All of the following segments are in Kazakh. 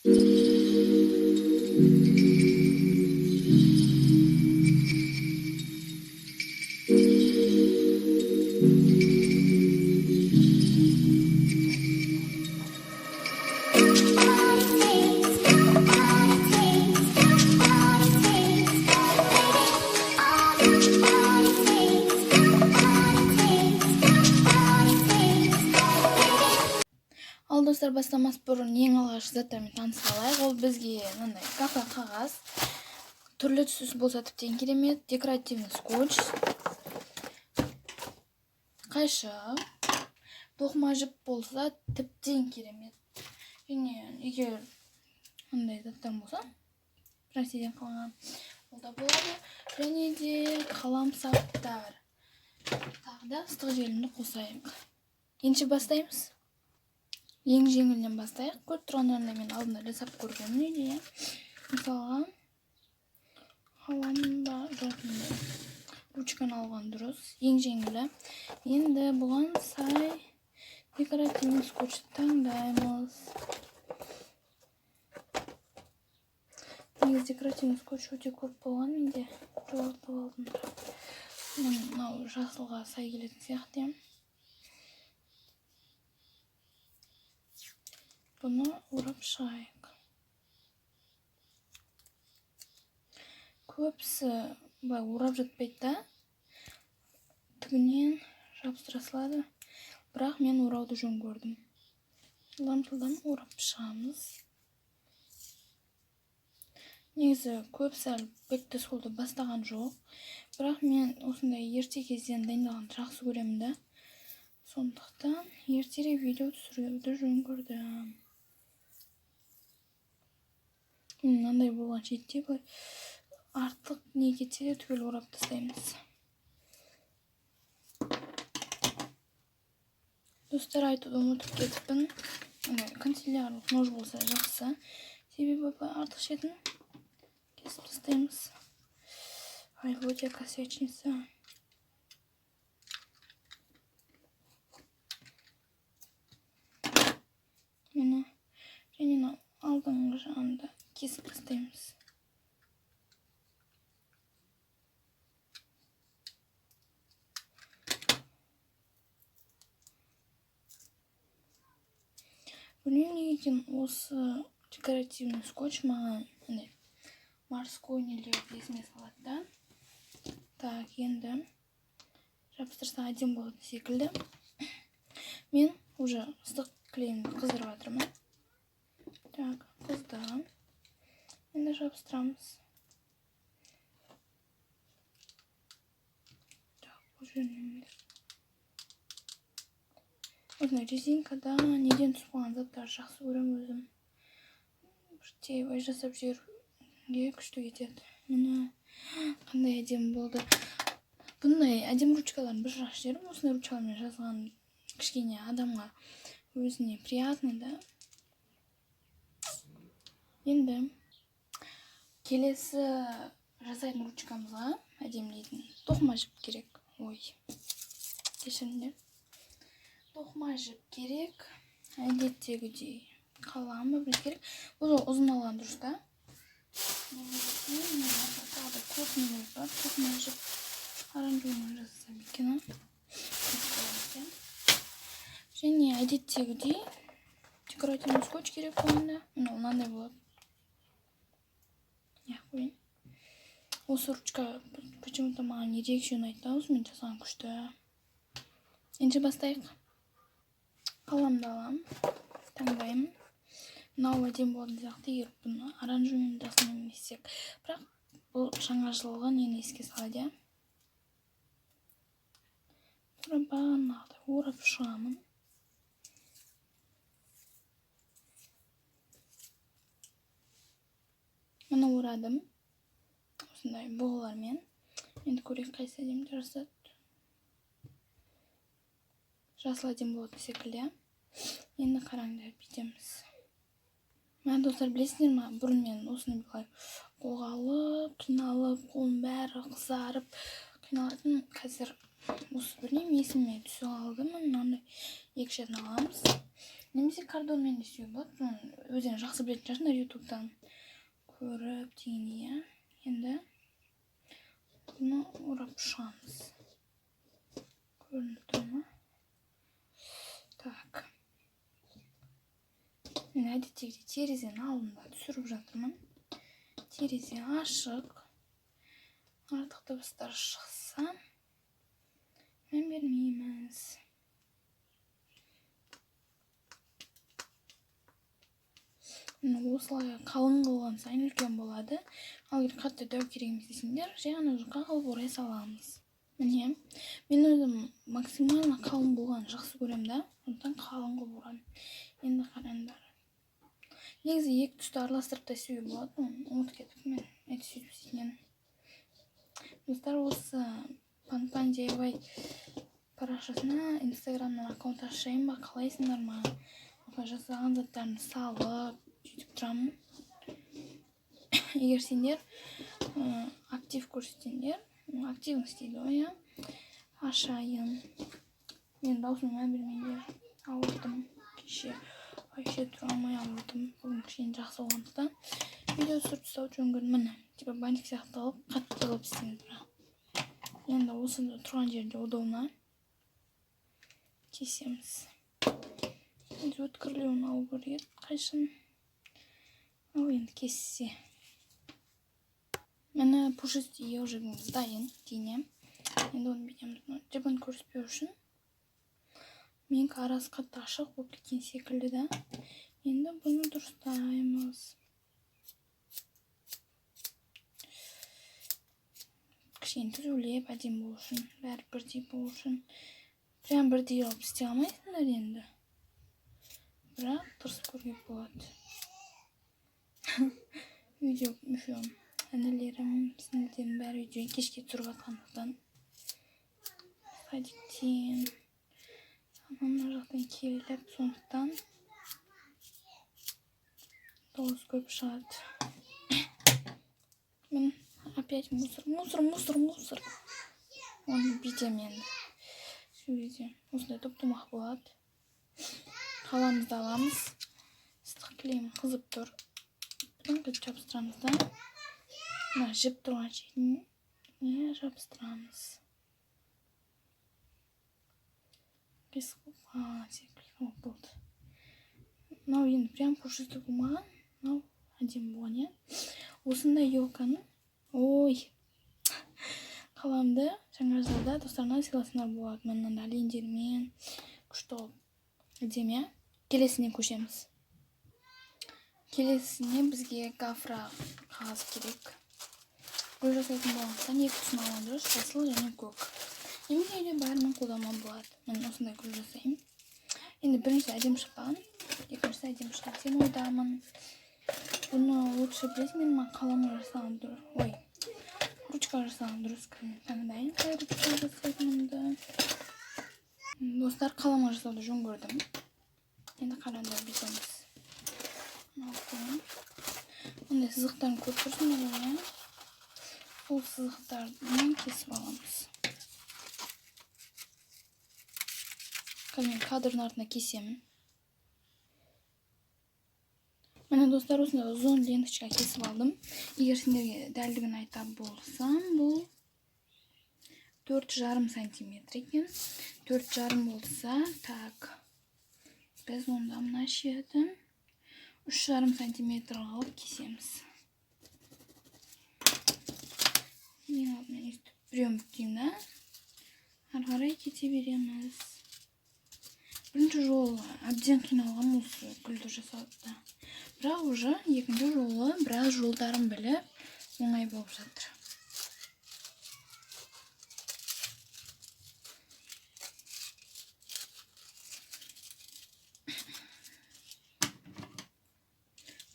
Ал достар, бастамас бұрын ең алғашқы заттармен танысып алайық. Ол бізге мынандай кафе қағаз, түрлі түсі болса тіптен керемет, декоративный скотч, қайшы, тоқыма жіп болса тіптен керемет. Және егер мындай заттар болса, ресейден қалған ол да болады. Және де қаламсаптар. Тағы да ыстық желімді қосайық. Енші бастаймыз. Ең жеңілден бастайық. Көріп тұрғандарында мен алдында жасап көргенмін үйде. Мысалға, қаламда жоқында ручканы алған дұрыс. Ең жеңілі. Енді бұған сай декоративный скотчты таңдаймыз. Негізі декоративный скотч өте көп болған менде. Жоғалтып алдым. Мынау жасылға сай келетін сияқты. Бұны орап шығайық. Көпсі орап жатпайды да, түгінен жабыстыра салады. Бірақ мен орауды жөн көрдім. Жылдам орап шығамыз. Негізі көпсі әлі бекті солды бастаған жоқ. Бірақ мен осындай ерте кезден дайындалған жақсы көремін да. Сондықтан ертерек видео түсіруді жөн көрдім. Мынандай болған шетте артық не кетсе де түгел орап тастаймыз. Достар, айтуды ұмытып кетіппін. Канцелярлық нож болса жақсы. Себебі артық шетін кесіп тастаймыз. Ай, вот я косячница. Мені және алдыңғы жағында кесіп тастаймыз. Білмеймін негеден осы декоративный скотч маған морской нелерді есіме салады да. Так, енді жабыстырса әдем болады секілді. Мен уже ыстық клеймді қыздырып жатырмын. Так, қыздырам. Енді жабыстырамыз. Так, бұл жөнеміз. Осындай резинкада неден түсіп қалған заттар жақсы көрем өзім. Тейбай жасап жерге күшті кетеді. Мені қандай әдем болды. Бұндай әдем ручкаларын бір жақсы жерім. Осындай ручкалармен жазған кішкене адамға өзіне приятный да. Енді келесі жасайтын ручкамызға әдемілейтін тоқыма жіп керек. Ой, кешіріңдер. Тоқыма жіп керек. Әдеттегідей қаламы біз керек. Бұл ұзын алған дұрыс та. Тағы көп нелер бар. Тоқыма жіп аранжумен жасасам екен. Және әдеттегідей декоративный скотч керек болғанда. Мынандай болады. Осы ручка почему-то маған ерекше ұнайды. Осымен жасаған күшті. Енді бастайық. Қаламды алам. Таңдаймын. Мынау әдем болатын сияқты, егер бұны аранжумен жасаймын десек. Бірақ бұл жаңашылығы нені еске салады. Орап шығамын. Мұны орадым. Осындай бұғылармен. Енді көрек қайсы әдемді жасады. Жасыл әдем болады секілді. Енді қараңдар бүйтеміз. Мен достар, білесіңдер ма, бұрын мен осыны бұлай қолға алып, қиналып, қолым бәрі қызарып қиналатын. Қазір осы білмеймін, есіме түсе алды. Мынандай екі шетін аламыз. Немесе кардонмен де істеуге болады. Өздерің жақсы білетін шығарсыңдар ютубтан көріп дегендей, иә. Енді бұны орап шығамыз. Көрініп тұр ма? Так. Мен әдеттегідей терезенің алдында түсіріп жатырмын. Терезе ашық. Артық дыбыстар шықса, мән бермейміз. Осылай қалың қылған сайын үлкен болады. Ал егер қатты дәу керек емес десеңдер, жай ғана жұқа қылып орай саламыз. Міне, мен өзім максимально қалың болған жақсы көремін да, сондықтан қалың қылып орамын. Енді қараңдар. Негізі екі түсті араластырып та істеуге болады, ұмытып кетіппін мен әйтеуір сөйтіп істейтінін. Достар, осы Пан DIY парақшасына инстаграмнан аккаунт ашайын ба, қалайсыңдар ма? Жасаған заттарын салып сөйтіп тұрамын. Егер сендер актив көрсетсеңдер, активность дейді ғой, иә, ашайын. Мен даусыма мән бермеңдер, ауырдым кеше. Вообще тұра алмай ауырдым. Бүгін кішкене жақсы болғандықтан видео түсіріп тастауды жөн көрдім. Міне, типа бантик сияқты алып, қатты қылып істеңіз. Енді осы тұрған жерде удобно кесеміз. Өткірлеуін алу керек, қайшын. Ал енді кессе. Мені пушистый ежігіміз дайын, дейіне. Енді оны бетеміз. Жібін көріспеу үшін. Менің арасы қатты ашық болып кеткен секілді да. Енді бұны дұрыстаймыз. Кішкене түзулеп, әдем болу үшін, бәрі бірдей болу үшін. Прям бірдей алып істей алмайсыңдар енді. Бірақ дұрыс көрген болады. Видео мүшем, әнелерім, сіңілдерім бәрі видео кешке түсіріп атқандықтан. Садиктен. Мына жақтан келіп, сондықтан дауыс көп шығады. Мен опять мусор. Оны битем енді. Сөйде. Осындай топ-томақ болады. Қаламызды аламыз. Ыстық кілем қызып тұр. Бұдан көп жабыстырамыз да. Мына жіп тұрған жеріне жабыстырамыз. Секілді болды. Мынау енді прям пушисті болмаған. Мынау әдем болған, иә. Осындай елканы, қаламды жаңа жылда достарына сыйласыңдар болады. Мынандай лендермен күшті болып. Әдем, иә. Келесіне көшеміз. Келесіне бізге гафра қағаз керек. Гүл жасайтын болғандықтан екі түсін алған жүріс, жасыл және көк. Немесе үйде бәрінің қолдама болады. Мен осындай гүл жасаймын. Енді бірінші әдем шықпаған, екіншісі әдем шыққан. Сен ойдамын. Бұны өкші білесің, мен қаламға жасаған дұрыс. Ручка жасаған дұрыс таңдайын. Қай ручка жасайтынымды. Достар, қаламға жасауды жөн көрдім. Енді қараңдар бітеміз. Ондай сызықтарын көп тұрсыңдар ғой. Ол сызықтардан кесіп аламыз. Мен кадрдың артына кесемін. Міне достар, осындай ұзын ленточка кесіп алдым. Егер сендерге дәлдігін айтар болсам, бұл 4,5 сантиметр екен. 4,5 болса, так. Біз онда мына шетін 3,5 сантиметр алып кесеміз. Ең алдымен өстіп біреуін бүктеймін да. Ары қарай кете береміз. Бірінші жолы әбден қиналғам осы гүлді жасауда. Бірақ уже екінші жолы біраз жолдарын біліп, оңай болып жатыр.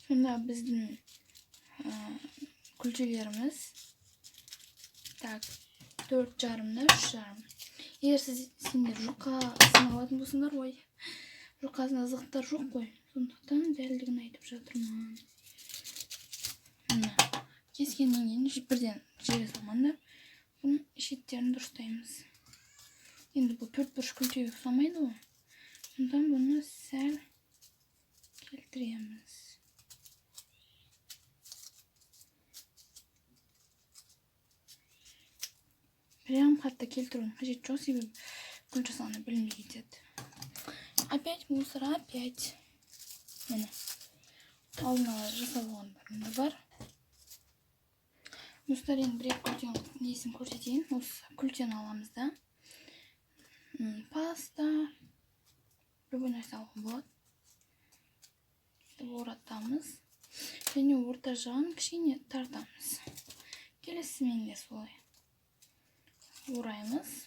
Сонда біздің күлтелеріміз 4,5-да 3,5. Егер сендер жұқа сыналатын болсыңдар, жұқасына зықтар жоқ қой. Сондықтан дәлдігін айтып жатырмын. Кескеннен кейін бірден жерге салмаңдар. Бұның шеттерін дұрыстаймыз. Енді бұл 4 бұрыш күлтеге ұқсамайды ғой. Сондықтан бұны сәл Keltiremiz. Прям hatta keltirmem қажет жоқ, себебі гүл жасағанды білінбей кетеді. Опять мусор, опять. Міне. Алдын ала жасап алғандарым да бар. Мусор енді бір-екі күлтен несін көрсетейін. Осы күлтен аламыз да. Паста. Любой нәрсе алуға болады. Оратамыз. Және орта жағын кішкене тартамыз. Келесімен де солай. Ораймыз.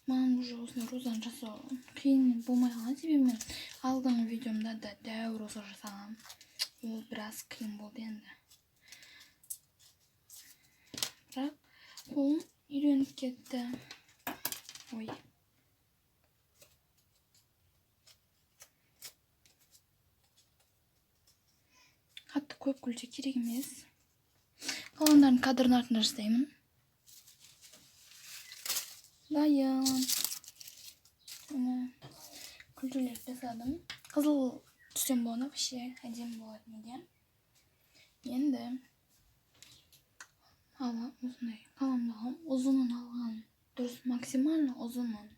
Маған уже осындай розаны жасау қиын болмай қалған, себебі мен алдыңғы видеомда да дәу роза жасағам. Ол біраз қиын болды енді. Бірақ қолым үйреніп кетті. Ой. Қатты көп күлте керек емес. Қалғандарын кадрдың артында жасаймын. Дайын. Күлтелер жасадым. Қызыл түстен болғанда вообще әдемі болады неге. Енді осындай қаламды алам. Ұзынын алған. Дұрыс, максимально ұзынын.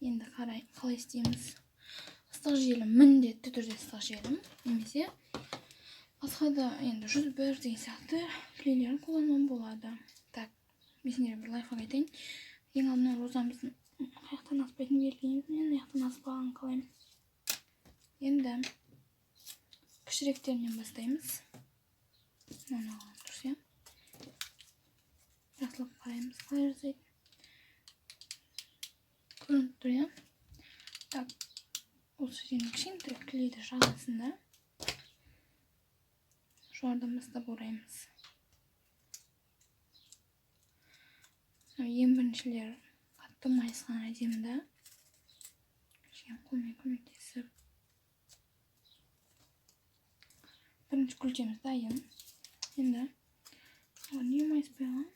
Енді қалай істейміз? Ыстық желім, міндетті түрде ыстық желім. Немесе басқа да енді 101 деген сияқты клейлерін қолдануым болады. Так, мен сендерге бір лайфхак айтайын. Ең алдымен розамыздың аяқтан аспайтын белгілейміз. Мен аяқтан аспағанын қалаймын. Енді кішіректерінен бастаймыз. Мынаны алған дұрыс, иә? Жақсылап қараймыз, қалай жасайды. Көрініп тұр, иә? Так, осы жерден кішкентай клейді жағасында жоғарыдан бастап ораймыз. Ең біріншілер қатты майысқан әдемі да. Кішкене қолмен көмектесіп. Бірінші күлтеміз дайын. Енді не майыспай қалған?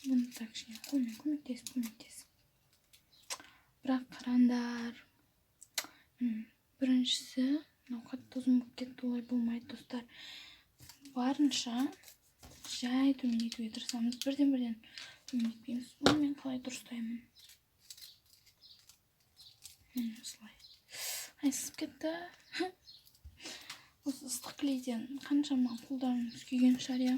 Бұны так кішкене қолмен көмектесіп. Бірақ қараңдар. Біріншісі, қатты ұзын болып кетті, олай болмайды, достар. Барынша жай төмендетуге тырысамыз. Бірден төмендетпейміз. Оны мен қалай дұрыстаймын. Осылай. Айсып кетті. Осы ыстық клейден қаншама қолдарымыз күйген шығар, иә.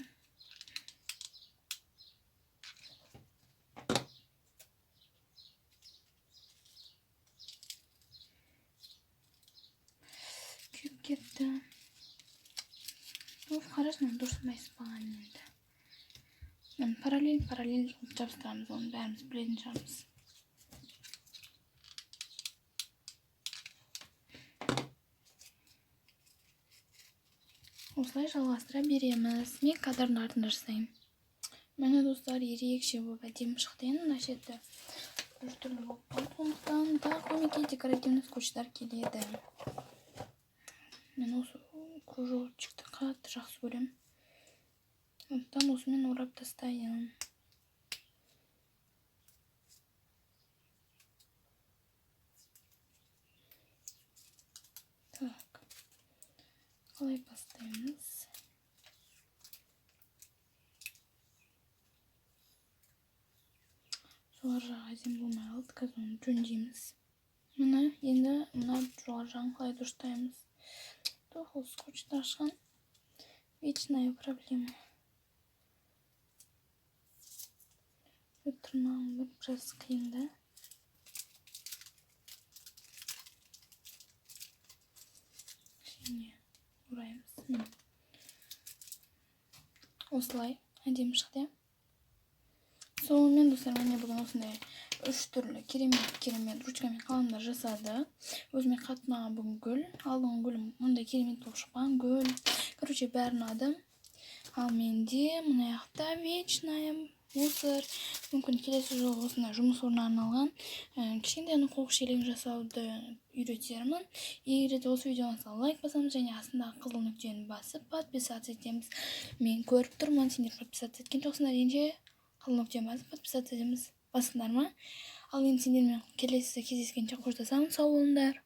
Кетті. Қарашынан дұрыс майыспаған енді. Мен параллель жабыстырамыз, оны бәріміз білетін шығармыз. Осылай жалғастыра береміз. Мен кадрдың артында жасаймын. Міне достар, ерекше болып әдемі шықты. Енді мына шеті бір түрлі болып қалды. Сондықтан тағы көмекке декоративный скотчтар келеді. Мен осы кружочекті қатты жақсы көремін. Сондықтан осымен орап тастайын. Так. Қалай бастаймыз? Жоғары жағы әдемі болмай қалды. Қазір оны жөндейміз. Міне, енді мына жоғары жағын қалай дұрыстаймыз? Ол скотчты ашқан. Вечная проблема. Тырнағым біраз қиын да. Кішкене ораймыз. Осылай әдемі шықты. Сонымен достар, міне бүгін осындай 3 түрлі керемет ручкамен қаламдар жасады. Өзіме қатты ұнаған бүгін гүл. Алдыңғы гүлім мұндай керемет болып шыққан гүл. Короче, бәрін ұнады. Ал менде мына жақта вечная мусор. Мүмкін келесі жолы осындай жұмыс орнына арналған кішкентай қоқыс шелегін жасауды үйретермін. Егер де осы видеоға лайк басамыз және астындағы қызыл нүктені басып подписаться етеміз. Мен көріп тұрмын, сендер подписаться еткен жоқсыңдар. Ендеше қызыл нүктені басып подписаться етеміз. Басыңдар ма? Ал енді сендермен келесі кездескенше қоштасамын. Сау болыңдар.